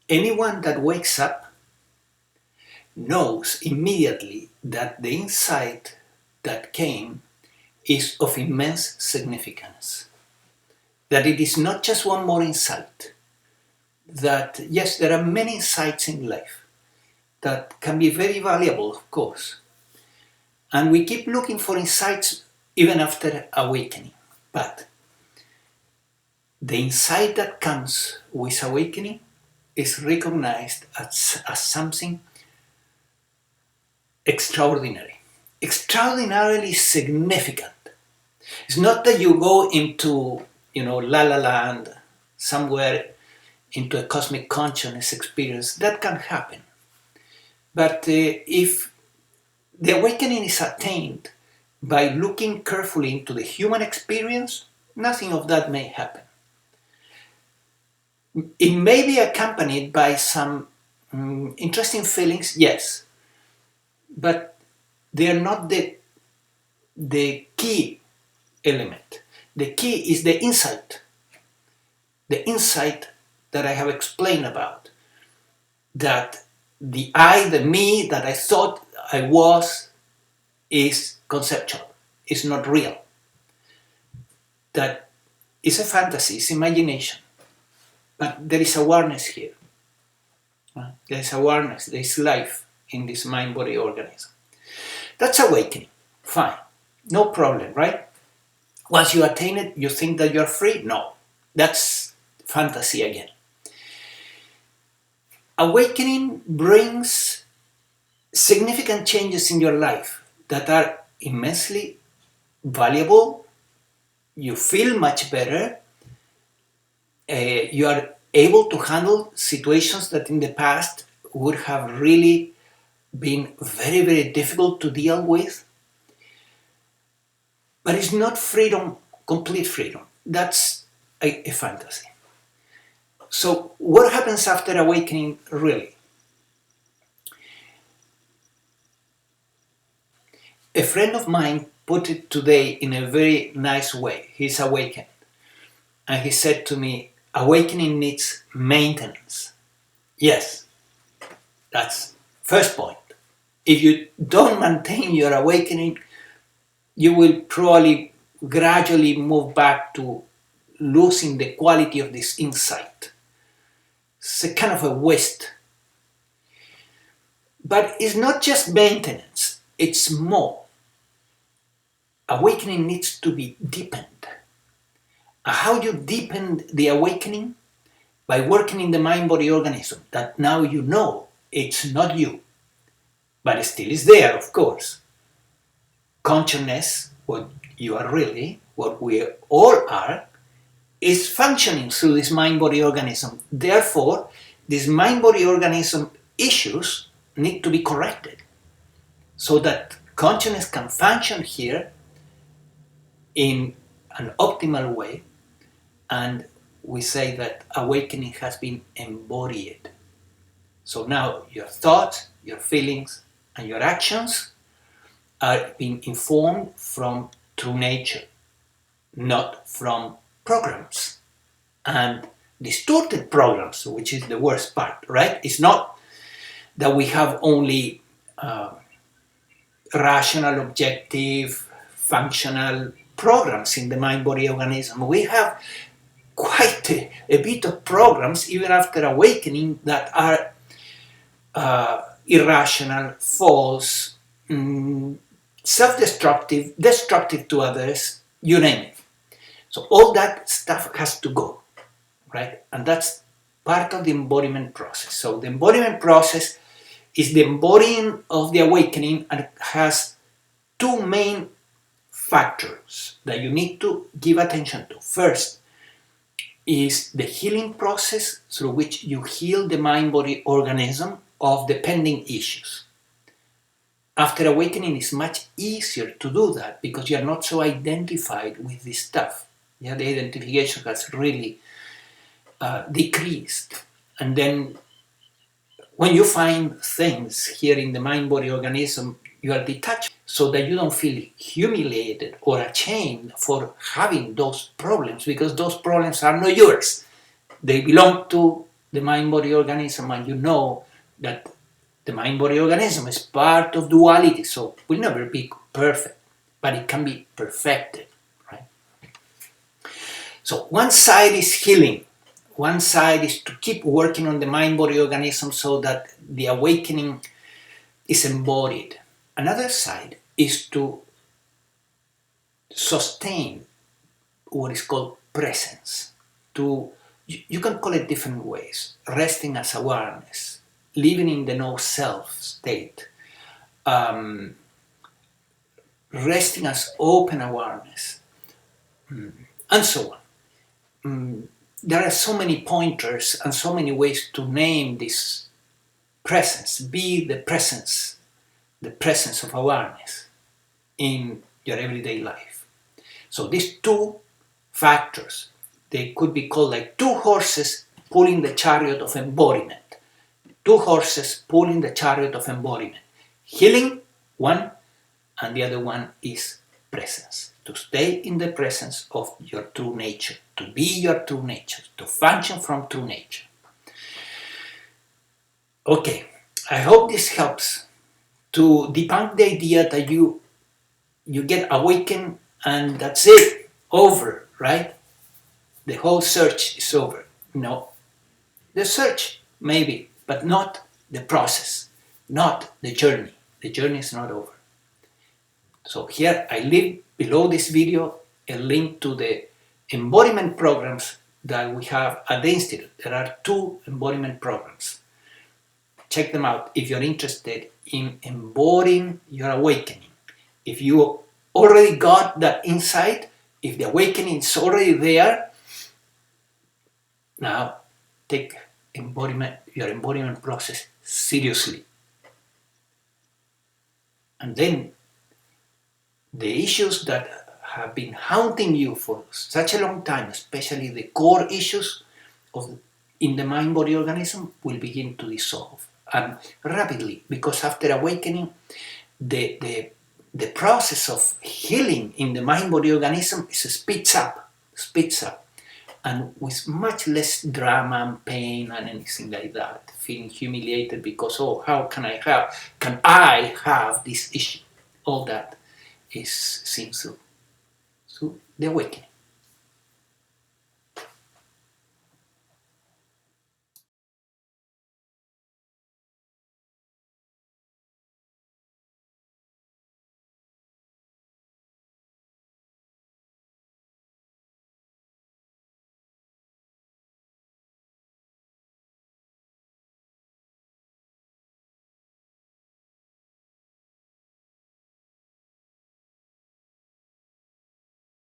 Anyone that wakes up knows immediately that the insight that came is of immense significance. That it is not just one more insight. That yes, there are many insights in life that can be very valuable, of course. And we keep looking for insights even after awakening. But the insight that comes with awakening is recognized as something extraordinary, extraordinarily significant. It's not that you go into, la la land, somewhere into a cosmic consciousness experience. That can happen. But if the awakening is attained by looking carefully into the human experience, nothing of that may happen. It may be accompanied by some interesting feelings, yes, but they are not the key element. The key is the insight that I have explained about, that the I, the me that I thought I was, is conceptual, is not real. That is a fantasy, it's imagination. But there is awareness here. There is awareness, there is life in this mind-body organism. That's awakening. Fine. No problem, right? Once you attain it, you think that you're free? No. That's fantasy again. Awakening brings significant changes in your life that are immensely valuable. You feel much better. You are able to handle situations that in the past would have really been very, very difficult to deal with. But it's not freedom, complete freedom. That's a fantasy. So what happens after awakening really? A friend of mine put it today in a very nice way. He's awakened. And he said to me, awakening needs maintenance. Yes, that's first point. If you don't maintain your awakening, you will probably gradually move back to losing the quality of this insight. It's a kind of a waste. But it's not just maintenance, it's more. Awakening needs to be deepened. How you deepen the awakening? By working in the mind-body organism, that now you know it's not you, but it still is there, of course. Consciousness, what you are really, what we all are, is functioning through this mind-body organism. Therefore, these mind-body organism issues need to be corrected so that consciousness can function here in an optimal way, and we say that awakening has been embodied. So now your thoughts, your feelings, and your actions are being informed from true nature, not from programs and distorted programs, which is the worst part, right? It's not that we have only rational, objective, functional programs in the mind-body organism. We have quite a bit of programs, even after awakening, that are irrational, false, self-destructive, destructive to others, you name it. So all that stuff has to go, right? And that's part of the embodiment process. So the embodiment process is the embodying of the awakening, and it has two main factors that you need to give attention to. First is the healing process through which you heal the mind-body organism of the pending issues. After awakening, it's much easier to do that because you're not so identified with this stuff. Yeah, the identification has really decreased. And then when you find things here in the mind-body organism, you are detached so that you don't feel humiliated or ashamed for having those problems, because those problems are not yours. They belong to the mind-body organism, and you know that the mind-body organism is part of duality, so it will never be perfect, but it can be perfected, right? So one side is healing. One side is to keep working on the mind-body organism so that the awakening is embodied. Another side is to sustain what is called presence. You can call it different ways. Resting as awareness, living in the no-self state, resting as open awareness, and so on. There are so many pointers and so many ways to name this presence. Be the presence of awareness in your everyday life. So these two factors, they could be called like two horses pulling the chariot of embodiment. Two horses pulling the chariot of embodiment. Healing, one, and the other one is presence. To stay in the presence of your true nature, to be your true nature, to function from true nature. Okay, I hope this helps to debunk the idea that you get awakened and that's it, over, right? The whole search is over. No, the search maybe, but not the process, not the journey. The journey is not over. So here I leave below this video a link to the embodiment programs that we have at the Institute. There are 2 embodiment programs. Check them out if you're interested in embodying your awakening. If you already got that insight, if the awakening is already there, now take your embodiment process seriously. And then the issues that have been haunting you for such a long time, especially the core issues in the mind-body organism, will begin to dissolve. And rapidly, because after awakening, the process of healing in the mind-body organism speeds up, and with much less drama and pain and anything like that, feeling humiliated because, oh, how can I have this issue? All that seems to the awakening.